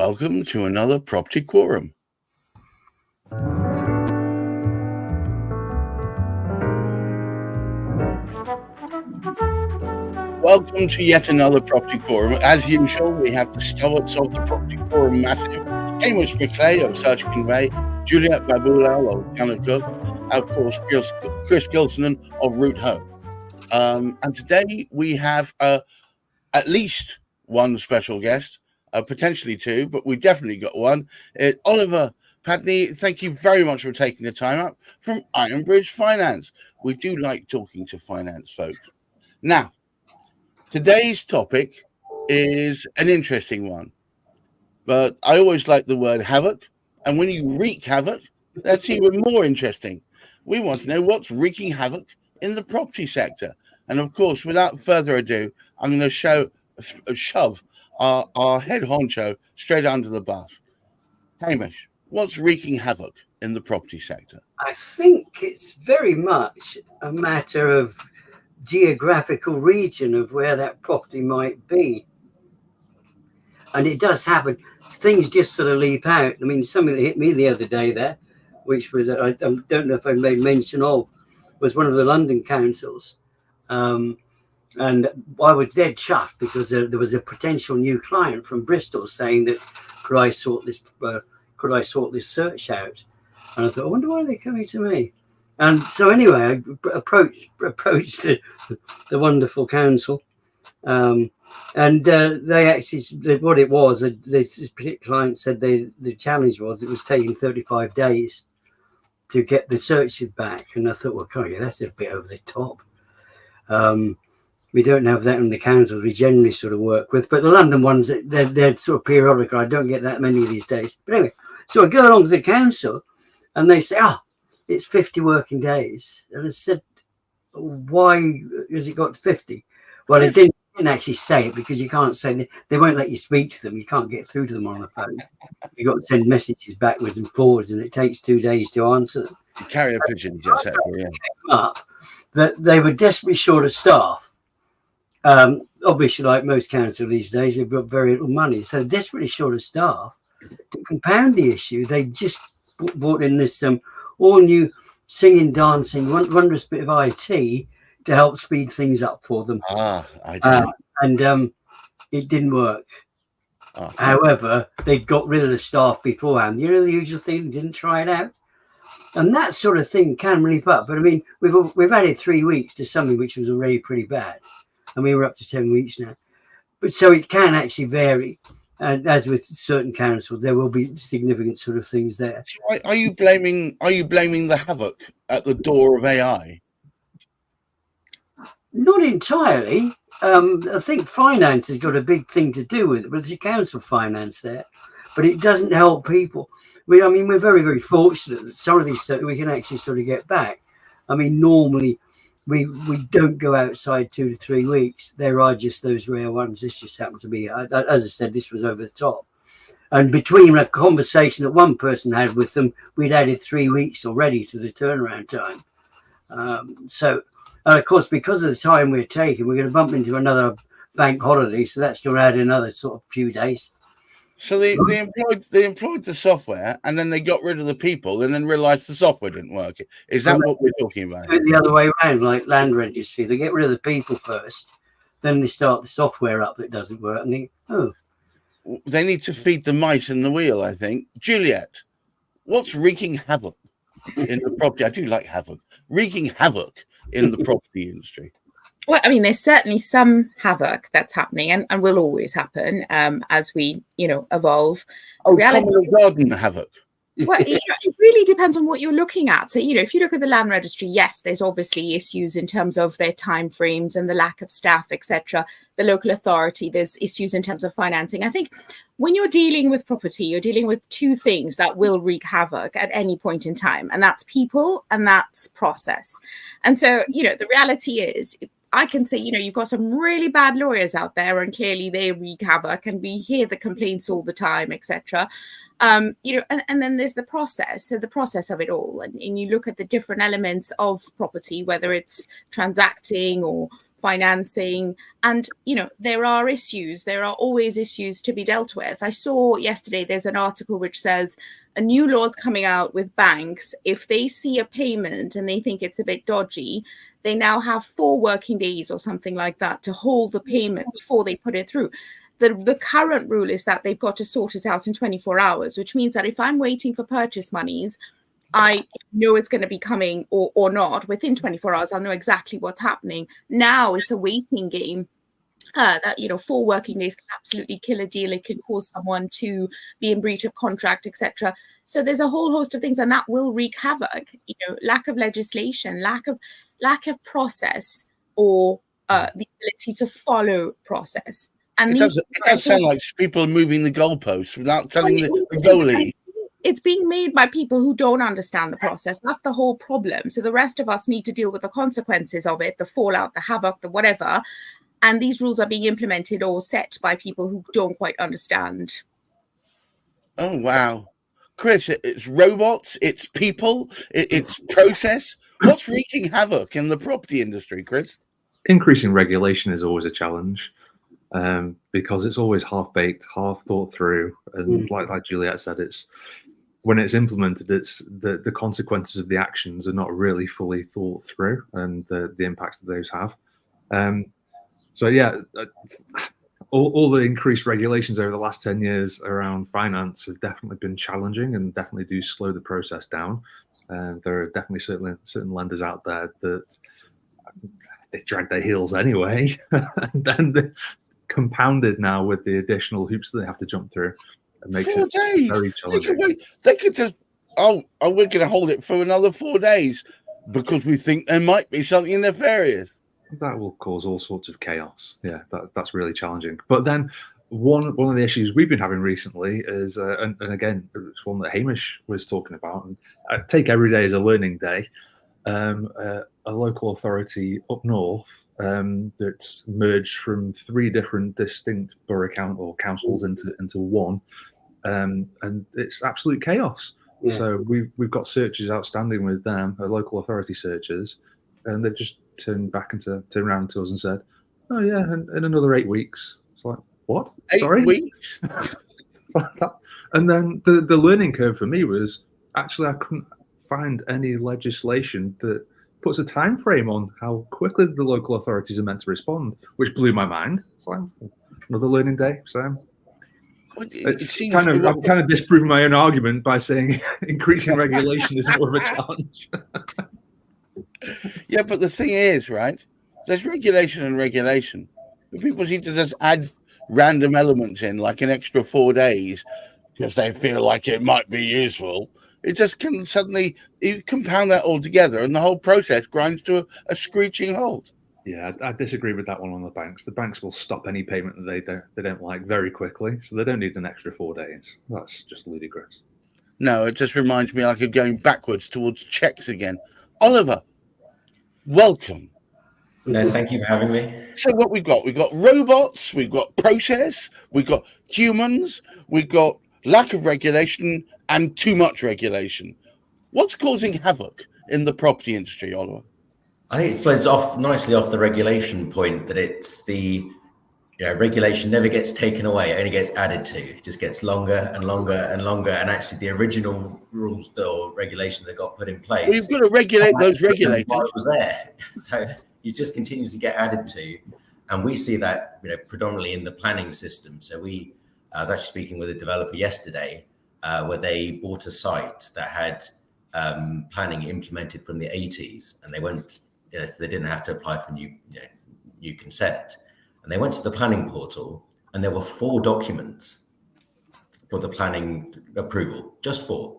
Welcome to another Property Quorum. Welcome to yet another Property Quorum. As usual, we have the stalwarts of the Property Quorum massive. Hamish McLay of Search Convey, Juliet Baboolal of gunnercooke, of course, Chris Gilsenan of Root Home. And today we have at least one special guest, potentially two, but we definitely got one. It's Oliver Pattni. Thank you very much for taking the time out from Ironbridge Finance. We do like talking to finance folks. Now, today's topic is an interesting one, but I always like the word havoc. And when you wreak havoc, that's even more interesting. We want to know what's wreaking havoc in the property sector. And of course, without further ado, I'm going to shove our head honcho straight under the bus. Hamish, what's wreaking havoc in the property sector? I think it's very much a matter of geographical region of where that property might be. And it does happen. Things just sort of leap out. I mean, something that hit me the other day there, which was, I don't know if I made mention of, was one of the London councils. And I was dead chuffed because there was a potential new client from Bristol saying that could I sort this search out? And I thought, I wonder why they're coming to me. And so anyway, I approached the wonderful council, and they actually, what it was, this particular client said the challenge was it was taking 35 days to get the searches back. And I thought, well, okay, that's a bit over the top. We don't have that in the councils we generally sort of work with, but the London ones, they're sort of periodical. I don't get that many these days. But anyway, so I go along to the council and they say, it's 50 working days. And I said, why has it got to 50? Well, it didn't actually say it because you can't say, they won't let you speak to them. You can't get through to them on the phone. You've got to send messages backwards and forwards, and it takes 2 days to answer them. You carry a pigeon, you just said, yeah. Up that they were desperately short of staff. Obviously, like most councils these days, they've got very little money. So desperately short of staff. To compound the issue, they just brought in this all new singing, dancing, wondrous bit of IT to help speed things up for them. And it didn't work. However, they got rid of the staff beforehand. You know, the usual thing, didn't try it out. And that sort of thing can leap up. But I mean, we've added 3 weeks to something which was already pretty bad. And we were up to 7 weeks now. But so it can actually vary. And as with certain councils, there will be significant sort of things there. Are you blaming the havoc at the door of AI? Not entirely. I think finance has got a big thing to do with it, but there's a council finance there. But it doesn't help people. I mean, we're very, very fortunate that some of these we can actually sort of get back. I mean, normally we don't go outside 2 to 3 weeks. There are just those rare ones. This just happened to be, as I said, this was over the top. And between a conversation that one person had with them, we'd added 3 weeks already to the turnaround time. And of course, because of the time we're taking, we're going to bump into another bank holiday. So that's going to add another sort of few days. So they employed the software, and then they got rid of the people, and then realised the software didn't work. Is that what we're talking about? The other way around, like land registry, they get rid of the people first, then they start the software up that doesn't work, and they they need to feed the mice in the wheel. I think. Juliet, what's wreaking havoc in the property? I do like havoc. Wreaking havoc in the property industry. Well, I mean, there's certainly some havoc that's happening and will always happen as we, evolve. Common garden havoc. Well, it really depends on what you're looking at. So, if you look at the land registry, yes, there's obviously issues in terms of their timeframes and the lack of staff, etc. The local authority, there's issues in terms of financing. I think when you're dealing with property, you're dealing with two things that will wreak havoc at any point in time, and that's people and that's process. And so, the reality is, I can say, you've got some really bad lawyers out there, and clearly they wreak havoc, and we hear the complaints all the time, etc. And then there's the process. So the process of it all, and you look at the different elements of property, whether it's transacting or financing. And, there are issues. There are always issues to be dealt with. I saw yesterday there's an article which says a new law is coming out with banks. If they see a payment and they think it's a bit dodgy, they now have 4 working days or something like that to hold the payment before they put it through. The current rule is that they've got to sort it out in 24 hours, which means that if I'm waiting for purchase monies, I know it's going to be coming or not. Within 24 hours, I'll know exactly what's happening. Now it's a waiting game. That 4 working days can absolutely kill a deal. It can cause someone to be in breach of contract, etc. So there's a whole host of things, and that will wreak havoc. Lack of legislation, lack of process, or the ability to follow process. And it does sound like people are moving the goalposts without telling the goalie. It's being made by people who don't understand the process. That's the whole problem. So the rest of us need to deal with the consequences of it, the fallout, the havoc, the whatever. And these rules are being implemented or set by people who don't quite understand. Oh, wow. Chris, it's robots, it's people, it's process. What's wreaking havoc in the property industry, Chris? Increasing regulation is always a challenge. Because it's always half-baked, half thought through, and like Juliet said, it's when it's implemented, it's the consequences of the actions are not really fully thought through, and the impacts that those have. So yeah, all the increased regulations over the last 10 years around finance have definitely been challenging and definitely do slow the process down. There are definitely certain lenders out there that they drag their heels anyway, and then compounded now with the additional hoops that they have to jump through. It makes 4 days. Very challenging. They could just, we're going to hold it for another 4 days because we think there might be something nefarious. That will cause all sorts of chaos. Yeah, that's really challenging. But then one of the issues we've been having recently is, and again, it's one that Hamish was talking about, and I take every day as a learning day. A local authority up north that's merged from 3 different distinct borough councils into one, and it's absolute chaos. Yeah. So we've got searches outstanding with them, local authority searches, and they've just turned around to us and said, "Oh yeah, in another 8 weeks." It's like, what? 8 weeks? And then the learning curve for me was actually I couldn't find any legislation that puts a time frame on how quickly the local authorities are meant to respond, which blew my mind. It's like another learning day. So I'm kind of disproving my own argument by saying increasing regulation is more of a challenge. Yeah, but the thing is, right? There's regulation and regulation. But people seem to just add random elements in, like an extra 4 days, because they feel like it might be useful. It just can suddenly, you compound that all together and the whole process grinds to a screeching halt. Yeah, I disagree with that one on the banks. The banks will stop any payment that they don't like very quickly, so they don't need an extra 4 days. That's just ludicrous. No, it just reminds me like of going backwards towards checks again. Oliver, welcome. No, thank you for having me. So what we've got robots, we've got process, we've got humans, we've got lack of regulation and too much regulation. What's causing havoc in the property industry, Oliver? I think it flows nicely off the regulation point that it's the regulation never gets taken away, it only gets added to. It just gets longer and longer and longer. And actually the original rules or regulation that got put in place. We've got to regulate those regulators. It was there. So you just continue to get added to. And we see that predominantly in the planning system. So I was actually speaking with a developer yesterday where they bought a site that had planning implemented from the 80s, and they went, so they didn't have to apply for new consent. And they went to the planning portal, and there were 4 documents for the planning approval, just 4.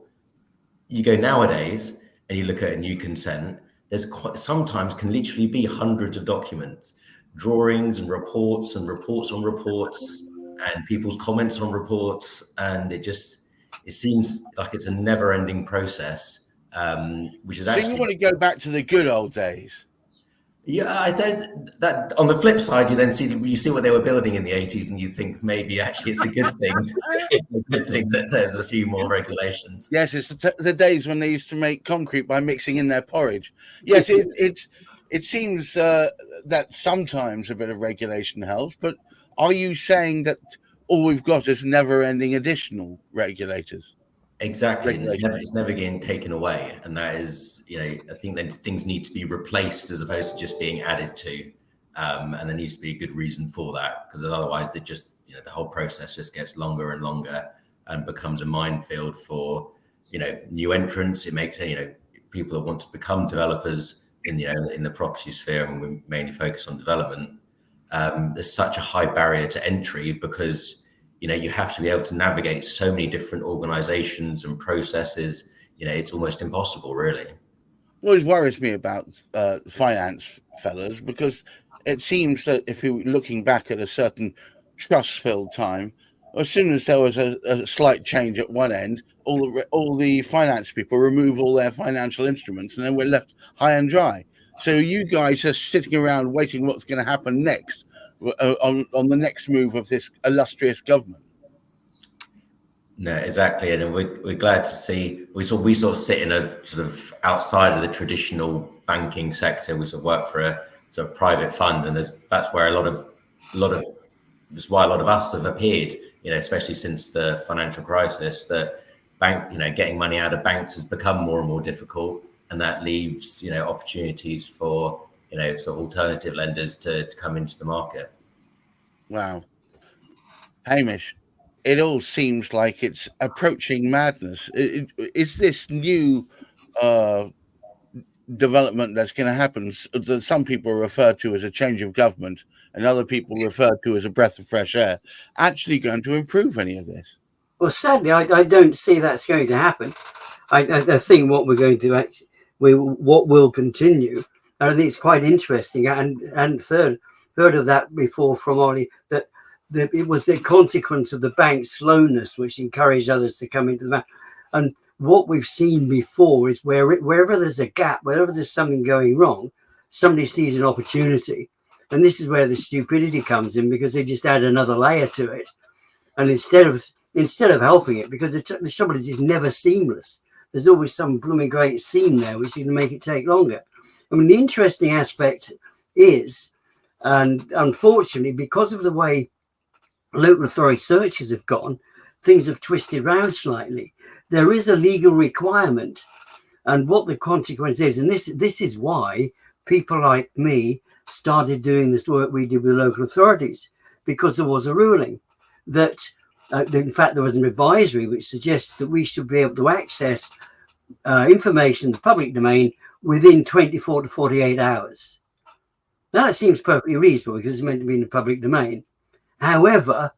You go nowadays and you look at a new consent, there's sometimes can literally be hundreds of documents, drawings and reports on reports, and people's comments on reports, and it seems like it's a never-ending process, which is actually. So you want to go back to the good old days? Yeah, I don't. That on the flip side, you see what they were building in the 80s, and you think maybe actually it's a good thing. It's a good thing that there's a few more regulations. Yes, it's the days when they used to make concrete by mixing in their porridge. Yes, it seems that sometimes a bit of regulation helps, but are you saying that all we've got is never-ending additional regulators? Exactly, and it's never getting taken away, and that is, I think that things need to be replaced as opposed to just being added to, and there needs to be a good reason for that, because otherwise they just, the whole process just gets longer and longer and becomes a minefield for, new entrants. It makes, people that want to become developers in the property sphere, and we mainly focus on development. There's such a high barrier to entry because you have to be able to navigate so many different organizations and processes. It's almost impossible, really. Well, it worries me about finance, fellas, because it seems that if you're looking back at a certain trust-filled time, as soon as there was a slight change at one end, all the finance people remove all their financial instruments, and then we're left high and dry. So you guys are sitting around waiting what's going to happen next on the next move of this illustrious government. No, exactly, and we're glad to see. We sort of sit in a sort of outside of the traditional banking sector. We sort of work for a sort of private fund, and that's where that's why a lot of us have appeared. Especially since the financial crisis, that getting money out of banks has become more and more difficult, and that leaves opportunities for sort of alternative lenders to come into the market. Wow, Hamish, it all seems like it's approaching madness. Is this new development that's going to happen that some people refer to as a change of government and other people refer to as a breath of fresh air actually going to improve any of this? Well, sadly, I don't see that's going to happen. I think what we're going to what will continue, and I think it's quite interesting. And heard of that before from Ollie, that it was the consequence of the bank's slowness which encouraged others to come into the bank. And what we've seen before is wherever there's a gap, wherever there's something going wrong, somebody sees an opportunity. And this is where the stupidity comes in, because they just add another layer to it. And instead of helping it, because the trouble is it's never seamless. There's always some blooming great seam there which is going to make it take longer. I mean, the interesting aspect is, and unfortunately, because of the way local authority searches have gone, things have twisted around slightly. There is a legal requirement, and what the consequence is, and this is why people like me started doing this work we did with local authorities, because there was a ruling that, in fact, there was an advisory which suggests that we should be able to access information in the public domain within 24 to 48 hours. Now, that seems perfectly reasonable because it's meant to be in the public domain. However,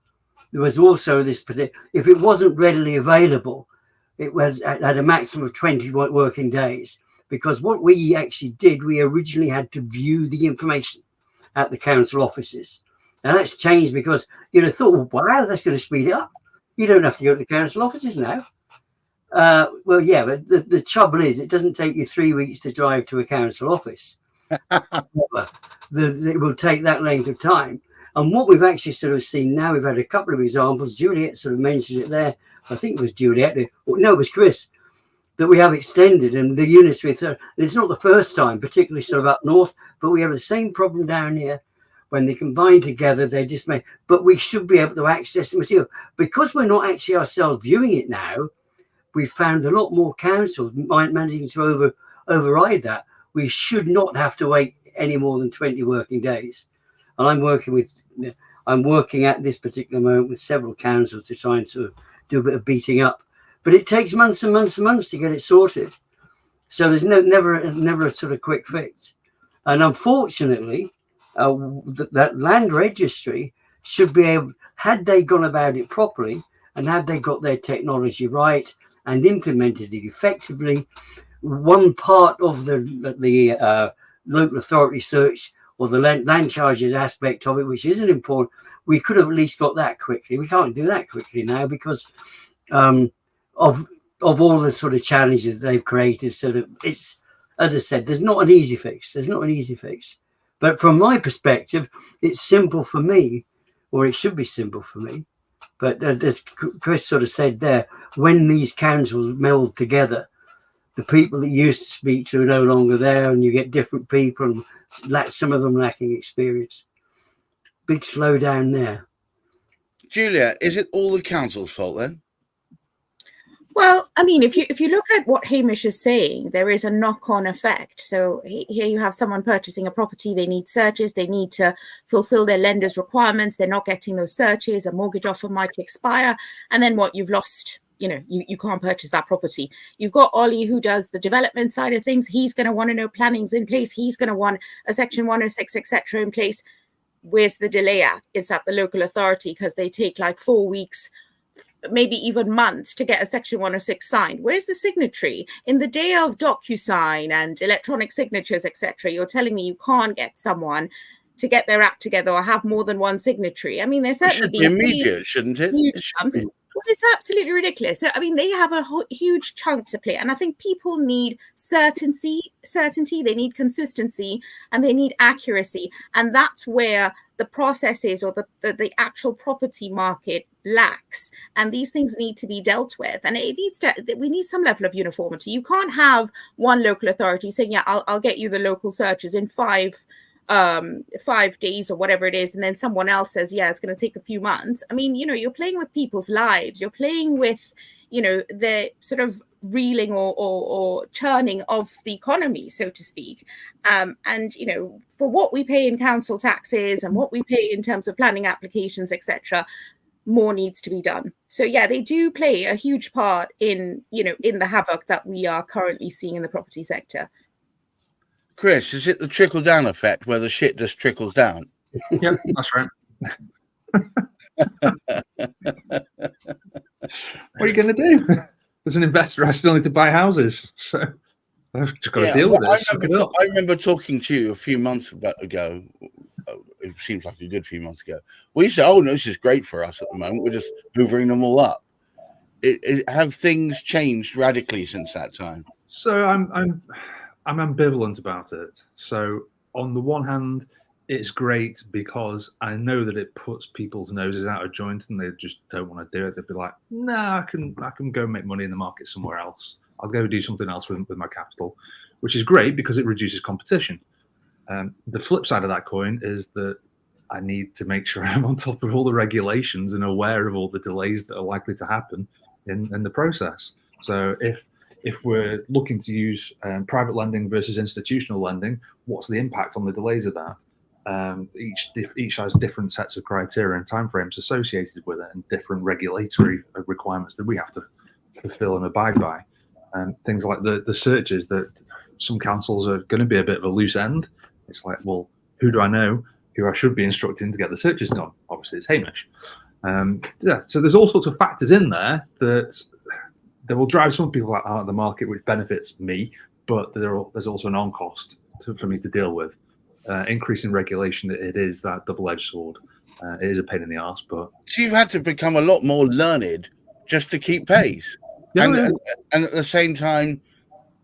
there was also this, if it wasn't readily available, it was at a maximum of 20 working days. Because what we actually did, we originally had to view the information at the council offices. And that's changed because you'd have thought, well, wow, that's going to speed it up. You don't have to go to the council offices now. Well, yeah, but the trouble is it doesn't take you 3 weeks to drive to a council office. It will take that length of time. And what we've actually sort of seen now, we've had a couple of examples. Juliet sort of mentioned it there. I think it was Juliet. No, it was Chris. That we have extended, and the unitary authority. It's not the first time, particularly sort of up north, but we have the same problem down here. When they combine together, they just make. But we should be able to access the material because we're not actually ourselves viewing it now. We've found a lot more councils managing to override that. We should not have to wait any more than 20 working days. And I'm working at this particular moment with several councils to try and sort of do a bit of beating up. But it takes months and months and months to get it sorted. So there's never a sort of quick fix. And unfortunately, that land registry should be able, had they gone about it properly and had they got their technology right and implemented it effectively, one part of the local authority search or the land charges aspect of it, which isn't important, we could have at least got that quickly. We can't do that quickly now because of all the sort of challenges they've created. So that it's, as I said, there's not an easy fix. But from my perspective, it's simple for me, or it should be simple for me. But as Chris sort of said there, when these councils meld together, the people that you used to speak to are no longer there, and you get different people, some of them lacking experience. Big slowdown there. Juliet, is it all the council's fault then? Well, I mean, if you look at what Hamish is saying, there is a knock-on effect. So here you have someone purchasing a property, they need searches, they need to fulfill their lender's requirements, they're not getting those searches, a mortgage offer might expire, and then what, you've lost, you can't purchase that property. You've got Ollie, who does the development side of things. He's going to want to know planning's in place. He's going to want a Section 106, etc. in place. Where's the delay at? It's at the local authority, because they take like 4 weeks, maybe even months to get a Section 106 signed. Where's the signatory? In the day of DocuSign and electronic signatures, etc., you're telling me you can't get someone to get their act together or have more than one signatory. I mean, there's certainly it should be immediate, shouldn't it? Well, it's absolutely ridiculous. So, I mean, they have a huge chunk to play. And I think people need certainty, they need consistency, and they need accuracy. And that's where the processes or the actual property market lacks. And these things need to be dealt with. And we need some level of uniformity. You can't have one local authority saying, yeah, I'll get you the local searches in 5 days or whatever it is, and then someone else says, yeah, it's going to take a few months. I mean, you're playing with people's lives, you're playing with the sort of reeling or churning of the economy, so to speak. And for what we pay in council taxes and what we pay in terms of planning applications, etc., more needs to be done. So yeah, they do play a huge part in the havoc that we are currently seeing in the property sector. Chris, is it the trickle-down effect where the shit just trickles down? Yep, that's right. What are you going to do? As an investor, I still need to buy houses, so I've just got to deal with it. I remember talking to you a few months ago. It seems like a good few months ago. We said, "Oh no, this is great for us at the moment. We're just hoovering them all up." Have things changed radically since that time? So I'm ambivalent about it. So on the one hand, it's great because I know that it puts people's noses out of joint and they just don't want to do it. They'd be like, "Nah, I can go make money in the market somewhere else. I'll go do something else with my capital," which is great because it reduces competition. The flip side of that coin is that I need to make sure I'm on top of all the regulations and aware of all the delays that are likely to happen in the process. So if we're looking to use private lending versus institutional lending, what's the impact on the delays of that? Each has different sets of criteria and timeframes associated with it, and different regulatory requirements that we have to fulfill and abide by. Things like the searches, that some councils are going to be a bit of a loose end. It's like, well, who do I know who I should be instructing to get the searches done? Obviously, it's Hamish. So there's all sorts of factors in there that will drive some people out of the market, which benefits me, but there's also an on-cost for me to deal with. Increasing regulation, it is that double-edged sword. It is a pain in the arse, but... So you've had to become a lot more learned just to keep pace. Yeah. And at the same time,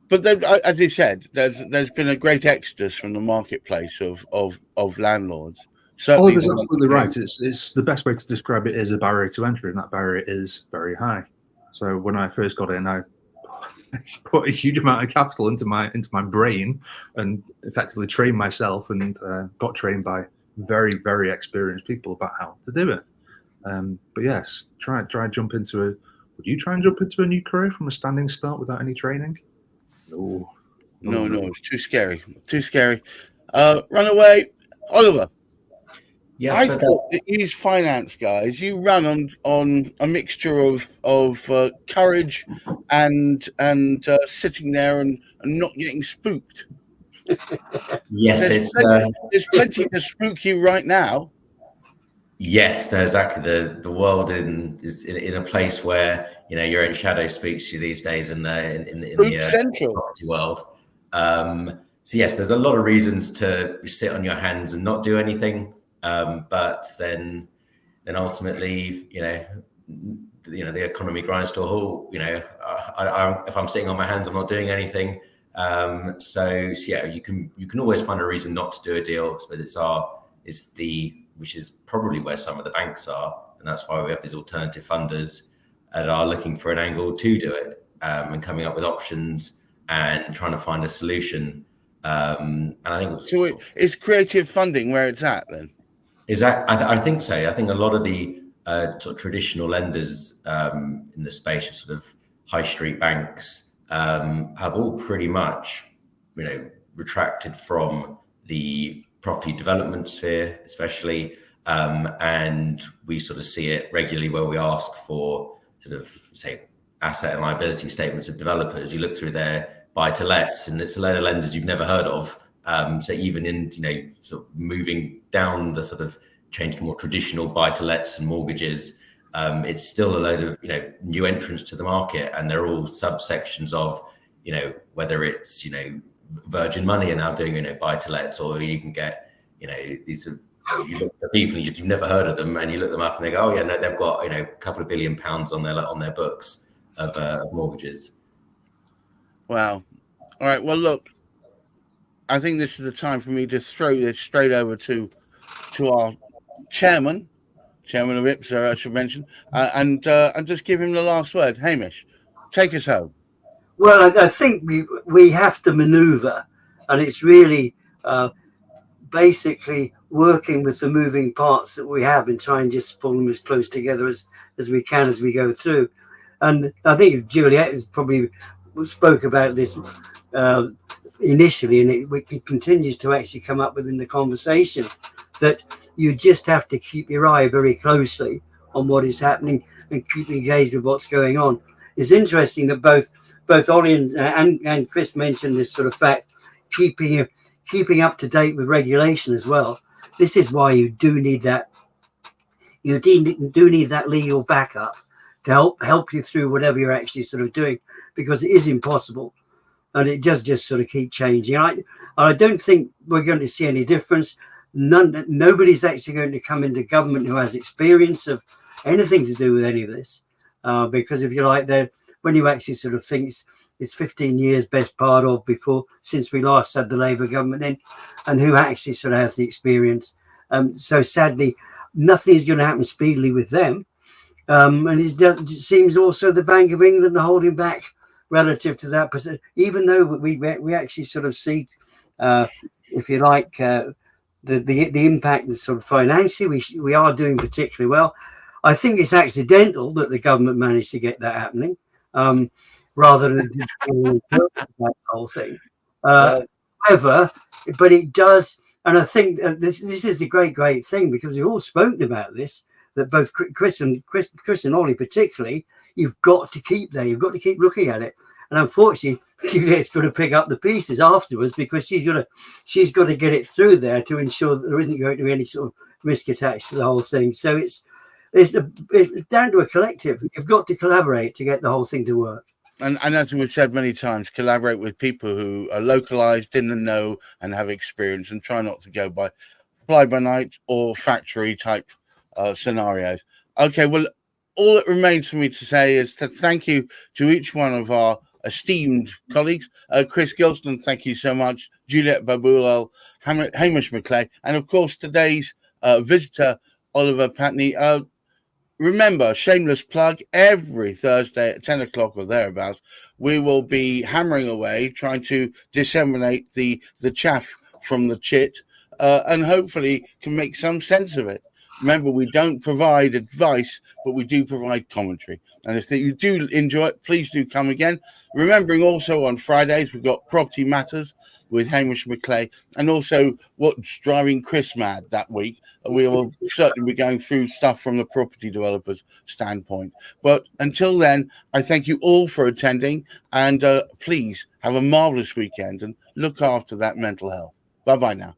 but then, as you said, there's been a great exodus from the marketplace of landlords. Oliver's absolutely right. It's the best way to describe it is a barrier to entry, and that barrier is very high. So when I first got in, I put a huge amount of capital into my brain and effectively trained myself, and got trained by very, very experienced people about how to do it. But yes, try and jump into would you try and jump into a new career from a standing start without any training? No, it's too scary. Run away, Oliver. Yeah, I thought that these finance guys, you run on a mixture of courage and sitting there and not getting spooked. Yes, there's plenty to spook you right now. Yes, exactly. The world is in a place where your own shadow speaks to you these days in the property world. So yes, there's a lot of reasons to sit on your hands and not do anything. But then ultimately, the economy grinds to a halt. If I'm sitting on my hands, I'm not doing anything. So yeah, you can always find a reason not to do a deal. But which is probably where some of the banks are, and that's why we have these alternative funders that are looking for an angle to do it, and coming up with options and trying to find a solution. And I think so. Is creative funding where it's at then? Is that? I think so. I think a lot of the sort of traditional lenders in the space, of sort of high street banks, have all pretty much, retracted from the property development sphere, especially, and we sort of see it regularly where we ask for sort of, say, asset and liability statements of developers. You look through their buy-to-lets, and it's a load of lenders you've never heard of. So even in, sort of moving down the sort of change to more traditional buy-to-lets and mortgages, it's still a load of, new entrants to the market, and they're all subsections of, whether it's, Virgin Money are now doing, buy-to-lets, or you can get, these are, you look at people and you've never heard of them, and you look them up and they go, oh yeah, no, they've got, a couple of £1 billion on their books of mortgages. Wow. All right. Well, look, I think this is the time for me to throw this straight over to our chairman of IPSA, I should mention, and just give him the last word. Hamish, take us home. Well, I think we have to manoeuvre, and it's really basically working with the moving parts that we have and trying just to pull them as close together as we can as we go through. And I think Juliet has probably spoke about this initially, and it continues to actually come up within the conversation, that you just have to keep your eye very closely on what is happening and keep engaged with what's going on. It's interesting that both Ollie and Chris mentioned this sort of fact, keeping up to date with regulation as well. This is why you do need that. You do need that legal backup to help you through whatever you're actually sort of doing, because it is impossible, and it does just sort of keep changing. I don't think we're going to see any difference. Nobody's actually going to come into government who has experience of anything to do with any of this, because if you like, when you actually sort of think it's 15 years best part of since we last had the Labour government in, and who actually sort of has the experience. So sadly, nothing is going to happen speedily with them. And it seems also the Bank of England are holding back relative to that, even though we actually sort of see, if you like, the impact is sort of financially, we are doing particularly well. I think it's accidental that the government managed to get that happening, rather than that whole thing. However, but it does, and I think this is the great thing, because we've all spoken about this, that both Chris and Ollie particularly, you've got to keep there. You've got to keep looking at it. And unfortunately, Juliet's got to pick up the pieces afterwards, because she's got to get it through there to ensure that there isn't going to be any sort of risk attached to the whole thing. So it's down to a collective. You've got to collaborate to get the whole thing to work. And as we've said many times, collaborate with people who are localized, in the know, and have experience, and try not to go by fly by night or factory type scenarios. Okay, well, all that remains for me to say is to thank you to each one of our esteemed colleagues. Chris Gilsenan, thank you so much. Juliet Baboolal, Hamish McLay, and of course today's visitor, Oliver Pattni. Remember, shameless plug, every Thursday at 10 o'clock or thereabouts, we will be hammering away, trying to disseminate the chaff from the chit, and hopefully can make some sense of it. Remember, we don't provide advice, but we do provide commentary. And if you do enjoy it, please do come again. Remembering also on Fridays, we've got Property Matters with Hamish McLay, and also what's driving Chris mad that week. We will certainly be going through stuff from the property developer's standpoint. But until then, I thank you all for attending, and please have a marvelous weekend and look after that mental health. Bye-bye now.